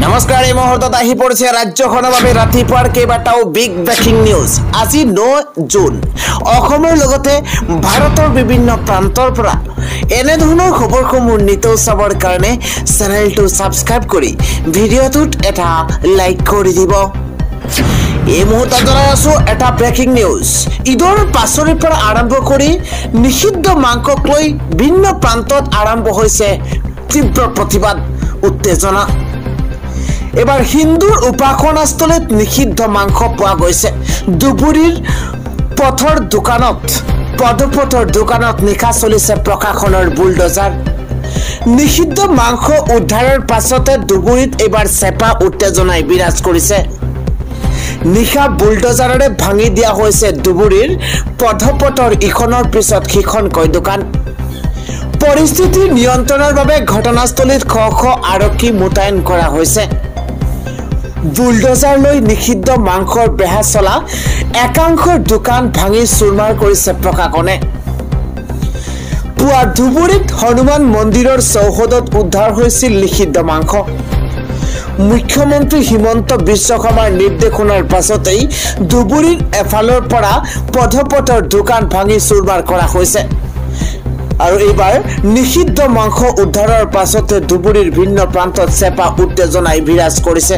নমস্কাৰ এই মুহূৰ্তত আহি পৰিছে ৰাজ্যখনৰ বাবে ৰাতিপুৱাৰ কেইবাটাও বিগ ব্ৰেকিং নিউজ। আজি 9 জুন অসমৰ লগতে ভাৰতৰ বিভিন্ন প্ৰান্তৰ পৰা এনে ধৰণৰ খবৰসমূহ নিতৌ চাবৰ কাৰণে চেনেলটো সাবস্ক্ৰাইব কৰি ভিডিঅ'টোত এটা লাইক কৰি দিব। এই মুহূৰ্তত জনাই আছো এটা ব্ৰেকিং নিউজ। ঈদৰ পাছৰে পৰা আৰম্ভ কৰি নিষিদ্ধ মাংসক লৈ ভিন্ন প্ৰান্তত আৰম্ভ হৈছে তীব্ৰ প্ৰতিবাদ উত্তেজনা। এবাৰ হিন্দুৰ উপাসনাস্থলীত নিষিদ্ধ মাংস পোৱা গৈছে। দুবুৰীৰ পথৰ দোকানত নিশা চলিছে প্ৰশাসনৰ বুলডোজাৰ। নিষিদ্ধ মাংস উদ্ধাৰৰ পাছতে দুবুৰীত এবাৰ চেপা উত্তেজনাই বিৰাজ কৰিছে। নিশা বুলডোজাৰেৰে ভাঙি দিয়া হৈছে দুবুৰীৰ পথৰ ইখনৰ পিছত সিখনকৈ দোকান। পৰিস্থিতি নিয়ন্ত্ৰণৰ বাবে ঘটনাস্থলীত শ আৰক্ষী মোতায়েন কৰা হৈছে। বুলডোজাৰ লৈ নিষিদ্ধ মাংসৰ বেহা চলা একাংশৰ দোকান ভাঙি চুৰমাৰ কৰিছে প্ৰশাসনে। পুৱা ধুবুৰীত হনুমান মন্দিৰৰ চৌহদত উদ্ধাৰ হৈছিল নিষিদ্ধ মাংস। মুখ্যমন্ত্ৰী হিমন্ত বিশ্ব শৰ্মাৰ নিৰ্দেশনাৰ পাছতেই ধুবুৰীৰ এফালৰ পৰা পথৰ দোকান ভাঙি চুৰমাৰ কৰা হৈছে। আৰু এইবাৰ নিষিদ্ধ মাংস উদ্ধাৰৰ পাছতে ধুবুৰীৰ ভিন্ন প্ৰান্তত চেপা উত্তেজনাই বিৰাজ কৰিছে।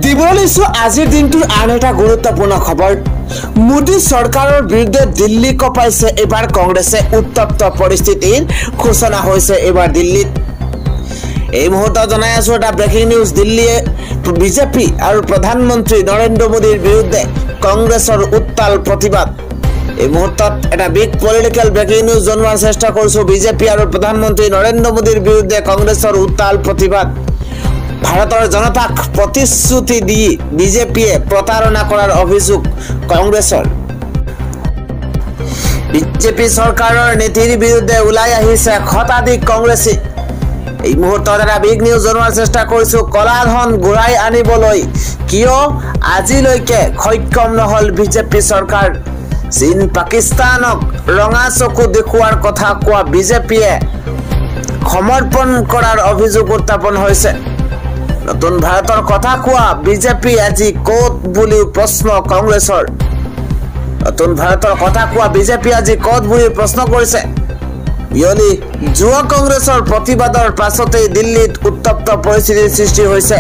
দিবলৈছো আজিৰ দিনটোৰ আন এটা গুৰুত্বপূৰ্ণ খবৰ। মোদী চৰকাৰৰ বিৰুদ্ধে দিল্লী কঁপাইছে এবাৰ কংগ্ৰেছে। উত্তপ্ত পৰিস্থিতিৰ ঘোষণা হৈছে এবাৰ দিল্লীত। এই মুহূৰ্তত জনাই আছো এটা ব্ৰেকিং নিউজ। দিল্লীয়ে বিজেপি আৰু প্ৰধানমন্ত্ৰী নৰেন্দ্ৰ মোদীৰ বিৰুদ্ধে কংগ্ৰেছৰ উত্তাল প্ৰতিবাদ। এই মুহূৰ্তত এটা বিগ পলিটিক্যাল ব্ৰেকিং নিউজ জনোৱাৰ চেষ্টা কৰিছো। বিজেপি আৰু প্ৰধানমন্ত্ৰী নৰেন্দ্ৰ মোদীৰ বিৰুদ্ধে কংগ্ৰেছৰ উত্তাল প্ৰতিবাদ। ভাৰতৰ জনতাক প্ৰতিশ্ৰুতি দি বিজেপিয়ে প্ৰতাৰণা কৰাৰ অভিযোগ কংগ্ৰেছৰ। বিজেপি চৰকাৰৰ নীতিৰ বিৰুদ্ধে ওলাই আহিছে শতাধিক কংগ্ৰেছী। এই মুহূৰ্তত এটা বিগ নিউজ জনোৱাৰ চেষ্টা কৰিছো। কলা ধন ঘূৰাই আনিবলৈ কিয় আজিলৈকে সক্ষম নহল বিজেপি চৰকাৰ। চীন পাকিস্তানক ৰঙা চকু দেখুৱাৰ কথা কোৱা বিজেপিয়ে সমৰ্পণ কৰাৰ অভিযোগ উত্থাপন হৈছে। নতুন ভাৰতৰ কথা কোৱা বিজেপি আজি ক'ত বুলি প্ৰশ্ন কংগ্ৰেছৰ। নতুন ভাৰতৰ কথা কোৱা বিজেপি আজি ক'ত বুলি প্ৰশ্ন কৰিছে। বিয়লি যুৱ কংগ্ৰেছৰ প্ৰতিবাদৰ পাছতেই দিল্লীত উত্তপ্ত পৰিস্থিতিৰ সৃষ্টি হৈছে।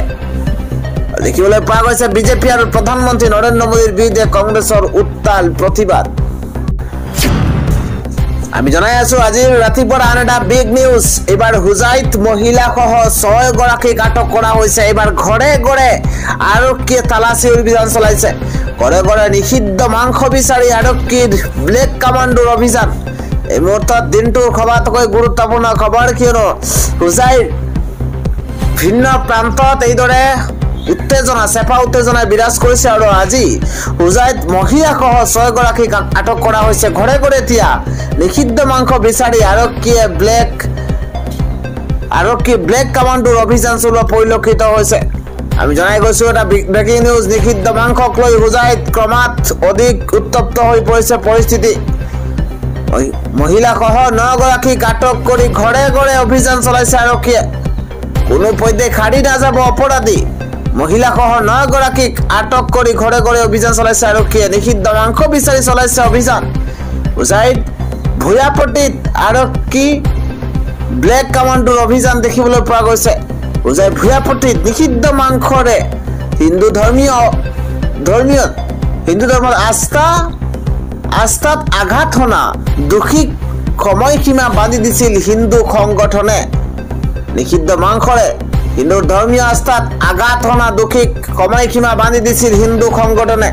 দেখিবলৈ পোৱা গৈছে বিজেপি আৰু প্ৰধানমন্ত্ৰী নৰেন্দ্ৰ মোদীৰ বিৰুদ্ধে কংগ্ৰেছৰ উত্তাল প্ৰতিবাদ। আমি জনাই আছো আজিৰ ৰাতিপুৱাৰ আন এটা বিগ নিউজ। এবাৰ হুজাইত মহিলাসহ 6 গৰাকীক আটক কৰা হৈছে। এবাৰ ঘৰে ঘৰে আৰক্ষীয়ে তালাচী অভিযান চলাইছে। ঘৰে ঘৰে নিষিদ্ধ মাংস বিচাৰি আৰক্ষীৰ ব্লেক কামাণ্ডোৰ অভিযান। এই মুহূৰ্তত দিনটোৰ সবাতোকৈ গুৰুত্বপূৰ্ণ খবৰ, কিয়নো হুজাইৰ ভিন্ন প্ৰান্তত এইদৰে চেপা উত্তেজনাই বিৰাজ কৰিছে। আৰু আজি হুজাইত মহিলাসহ 6 গৰাকীক আটক কৰা হৈছে। ঘৰে ঘৰে এতিয়া নিষিদ্ধ মাংস বিচাৰি আৰক্ষীয়ে ব্লেক কামাণ্ডোৰ অভিযান চলোৱা পৰিলক্ষিত হৈছে। আমি জনাই গৈছো এটা ব্ৰেকিং নিউজ। নিষিদ্ধ মাংসক লৈ হুজাইত ক্ৰমাৎ অধিক উত্তপ্ত হৈ পৰিছে পৰিস্থিতি। মহিলাসহ 9 গৰাকীক আটক কৰি ঘৰে ঘৰে অভিযান চলাইছে আৰক্ষীয়ে। কোনো পধ্যে খাৰি নাযাব অপৰাধী। মহিলাসহ 9 গৰাকীক আটক কৰি ঘৰে ঘৰে অভিযান চলাইছে আৰক্ষীয়ে। নিষিদ্ধ মাংস বিচাৰি চলাইছে অভিযান। হুজাইত ভূঞাপট্টিত আৰক্ষী ব্লেক কামাণ্ডোৰ অভিযান দেখিবলৈ পোৱা গৈছে। হুজাই ভূঞাপট্টিত নিষিদ্ধ মাংসৰে হিন্দু ধৰ্মৰ আস্থাত আঘাত হনা দোষীক সময়সীমা বান্ধি দিছিল হিন্দু সংগঠনে। নিষিদ্ধ মাংসৰে হিন্দুৰ ধৰ্মীয় আস্থাত আঘাত হনা দোষীক সময়সীমা বান্ধি দিছিল হিন্দু সংগঠনে।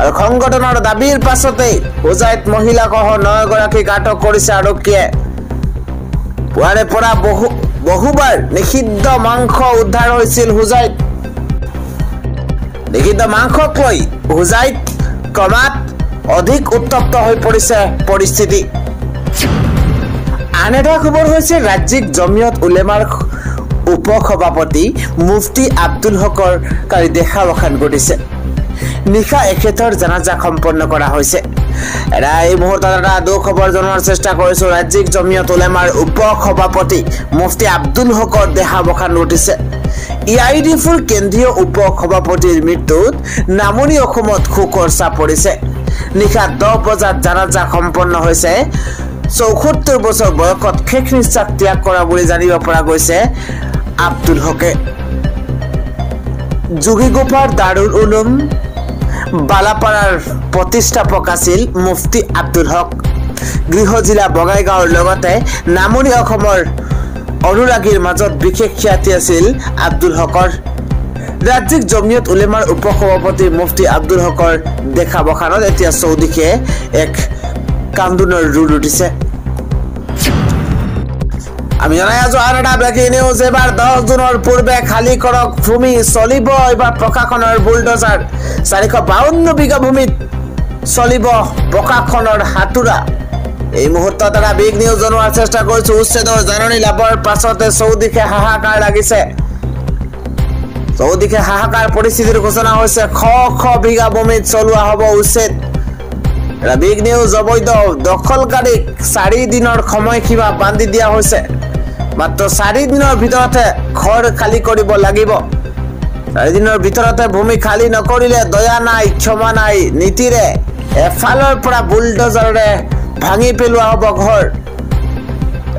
আৰু সংগঠনৰ দাবীৰ পাছতেই হুজাইত মহিলাসহ 9 গৰাকীক আটক কৰিছে আৰক্ষীয়ে। পুৱাৰে পৰা বহুবাৰ নিষিদ্ধ মাংস উদ্ধাৰ হৈছিল হুজাইত। নিষিদ্ধ মাংসক লৈ হুজাইত ক্ৰমাৎ অধিক উত্তপ্ত হৈ পৰিছে পৰিস্থিতি। আন এটা খবৰ হৈছে ৰাজ্যিক জমিয়ত উলেমাৰ উপসভাপতি মুফতি আব্দুল হকৰ কালি দেহাৱসান ঘটিছে। নিশা এখেতৰ জানাজা সম্পন্ন কৰা হৈছে। এই মুহূৰ্তত এটা দুখ খবৰ জনোৱাৰ চেষ্টা কৰিছো। ৰাজ্যিক জমিয়ত উলেমাৰ উপ সভাপতি মুফতি আব্দুল হকৰ দেহাৱসান ঘটিছে। EIDFৰ কেন্দ্ৰীয় উপ সভাপতিৰ মৃত্যুত নামনি অসমত শোকৰ ছাপ পৰিছে। নিশা 10 বজাত জানাজা সম্পন্ন হৈছে। 74 বছৰ বয়সত শেষ নিশ্বাস ত্যাগ কৰা বুলি জানিব পৰা গৈছে আব্দুল হকে। যোগীগোপাৰ দাৰুল উলুম বালাপাৰাৰ প্ৰতিষ্ঠাপক আছিল মুফতি আব্দুল হক। গৃহ জিলা বঙাইগাঁৱৰ লগতে নামনি অসমৰ অনুৰাগীৰ মাজত বিশেষ খ্যাতি আছিল আব্দুল হকৰ। ৰাজ্যিক জমিয়ত উলেমাৰ উপ সভাপতি মুফতি আব্দুল হকৰ দেহাৱসানত এতিয়া চৌদিশে এক কান্দোনৰ ৰুল উঠিছে। আমি জনাই আছো আন এটা ব্ৰেকিং নিউজ। এবাৰ 10 জুনৰ পূৰ্বে খালী কৰক ভূমি চলিব এবাৰ প্ৰশাসনৰ বুলডোজাৰ। 452 বিঘা ভূমিত চলিব প্ৰশাসনৰ হাতুৰা। এই মুহূৰ্তত এটা বিগ নিউজ জনোৱাৰ চেষ্টা কৰিছো। উচ্ছেদৰ জাননী লাভৰ পাছতে চৌদিশে হাহাকাৰ লাগিছে। চৌদিশে হাহাকাৰ পৰিস্থিতিৰ ঘোষণা হৈছে। শ বিঘা ভূমিত চলোৱা হ'ব উচ্ছেদ। এটা বিগ নিউজ। অবৈধ দখলকাৰীক 4 দিনৰ সময়সীমা বান্ধি দিয়া হৈছে। মাত্ৰ 4 দিনৰ ভিতৰতে ঘৰ খালী কৰিব লাগিব। 4 দিনৰ ভিতৰতে ভূমি খালী নকৰিলে দয়া নাই ক্ষমা নাই নীতিৰে এফালৰ পৰা বুলডোজাৰে ভাঙি পেলোৱা হ'ব ঘৰ।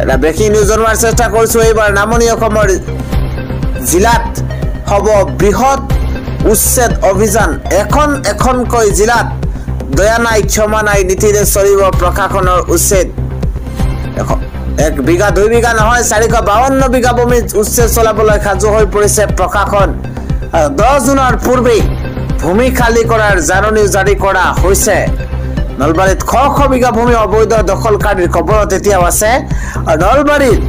এটা ব্ৰেকিং নিউজ জনোৱাৰ চেষ্টা কৰিছো। এইবাৰ নামনি অসমৰ জিলাত হ'ব বৃহৎ উচ্ছেদ অভিযান। এখনকৈ জিলাত দয়া নাই ক্ষমা নাই নীতিৰে চলিব প্ৰশাসনৰ উচ্ছেদ। 1 বিঘা 2 বিঘা নহয় 452 বিঘা ভূমিত উচ্ছেদ চলাবলৈ সাজু হৈ পৰিছে প্ৰশাসন। 10 জুনৰ পূৰ্বেই ভূমি খালী কৰাৰ জাননী জাৰি কৰা হৈছে। নলবাৰীত শ বিঘা ভূমি অবৈধ দখলকাৰীৰ খবৰত এতিয়াও আছে। নলবাৰীত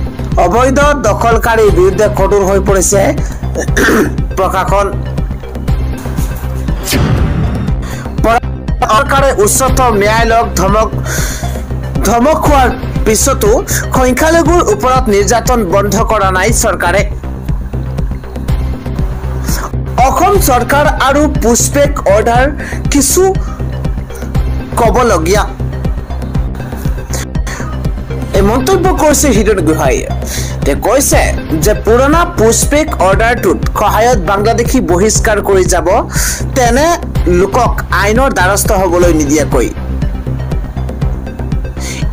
অবৈধ দখলকাৰীৰ বিৰুদ্ধে কঠোৰ হৈ পৰিছে প্ৰশাসন। চৰকাৰে উচ্চতম ন্যায়ালয়ক ধমক খোৱাৰ পিছতো সংখ্যালঘুৰ ওপৰত নিৰ্যাতন বন্ধ কৰা নাই চৰকাৰে। অসম চৰকাৰ আৰু পুষ্পেক অৰ্ডাৰ কিছু কবলগীয়া। এই মন্তব্য কৰিছে হৃদয় গোহাঁইয়ে। তেওঁ কৈছে যে পুৰণা পুষ্পেক অৰ্ডাৰটোত সহায়ত বাংলাদেশী বহিষ্কাৰ কৰি যাব তেনে লোকক আইনৰ দ্বাৰস্থ হ'বলৈ নিদিয়াকৈ।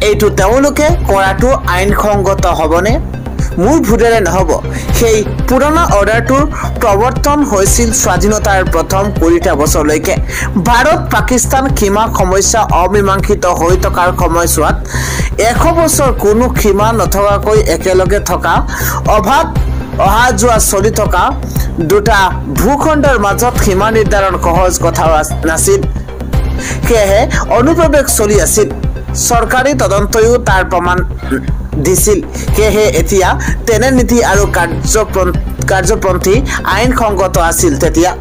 এইটো তেওঁলোকে কৰাটো আইনসংগত হ'বনে? মূল ভোটেৰে নহ'ব। সেই পুৰণা অৰ্ডাৰটোৰ প্ৰৱৰ্তন হৈছিল স্বাধীনতাৰ প্ৰথম 20টা বছৰলৈকে। ভাৰত পাকিস্তান সীমা সমস্যা অমীমাংসিত হৈ থকাৰ সময়ছোৱাত 100 বছৰ কোনো সীমা নথকাকৈ একেলগে থকা অবাধ অহা যোৱা চলি থকা দুটা ভূখণ্ডৰ মাজত সীমা নিৰ্ধাৰণ সহজ কথা নাছিল। সেয়েহে অনুপ্ৰৱেশ চলি আছিল। চৰকাৰী তদন্তয়ো তাৰ প্ৰমাণ দিছিল। সেয়েহে এতিয়া তেনে নীতি আৰু কাৰ্যপন্থী আইনসংগত আছিল। তেতিয়া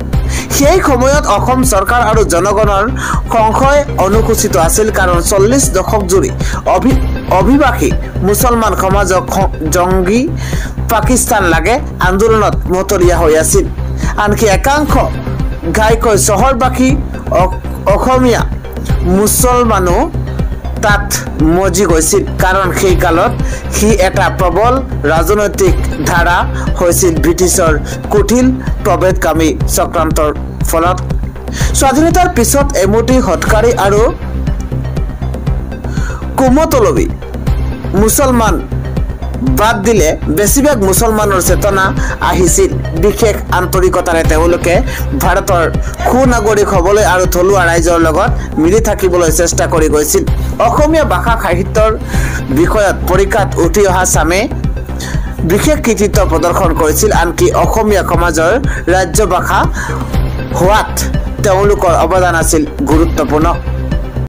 সেই সময়ত অসম চৰকাৰ আৰু জনগণৰ সংশয় অনুসূচিত আছিল, কাৰণ 40 দশক জুৰি অভিবাসী মুছলমান সমাজক জংগী পাকিস্তান লাগে আন্দোলনত মতলীয়া হৈ আছিল। আনকি একাংশ ঘাইকৈ চহৰবাসী অসমীয়া মুছলমানো তাত মজি গৈছিল, কাৰণ সেই কালত সি এটা প্ৰবল ৰাজনৈতিক ধাৰা হৈছিল ব্ৰিটিছৰ কুটিল প্ৰৱেশকামী চক্ৰান্তৰ ফলত। স্বাধীনতাৰ পিছত এমুঠি হৎকাৰী আৰু কুমতলবী মুছলমান বাদ দিলে বেছিভাগ মুছলমানৰ চেতনা আহিছিল। বিশেষ আন্তৰিকতাৰে তেওঁলোকে ভাৰতৰ সুনাগৰিক হ'বলৈ আৰু থলুৱা ৰাইজৰ লগত মিলি থাকিবলৈ চেষ্টা কৰি গৈছিল। অসমীয়া ভাষা সাহিত্যৰ বিষয়ত পৰীক্ষাত উঠি অহা চামে বিশেষ কৃতিত্ব প্ৰদৰ্শন কৰিছিল। আনকি অসমীয়া সমাজৰ ৰাজ্য ভাষা হোৱাত তেওঁলোকৰ অৱদান আছিল গুৰুত্বপূৰ্ণ।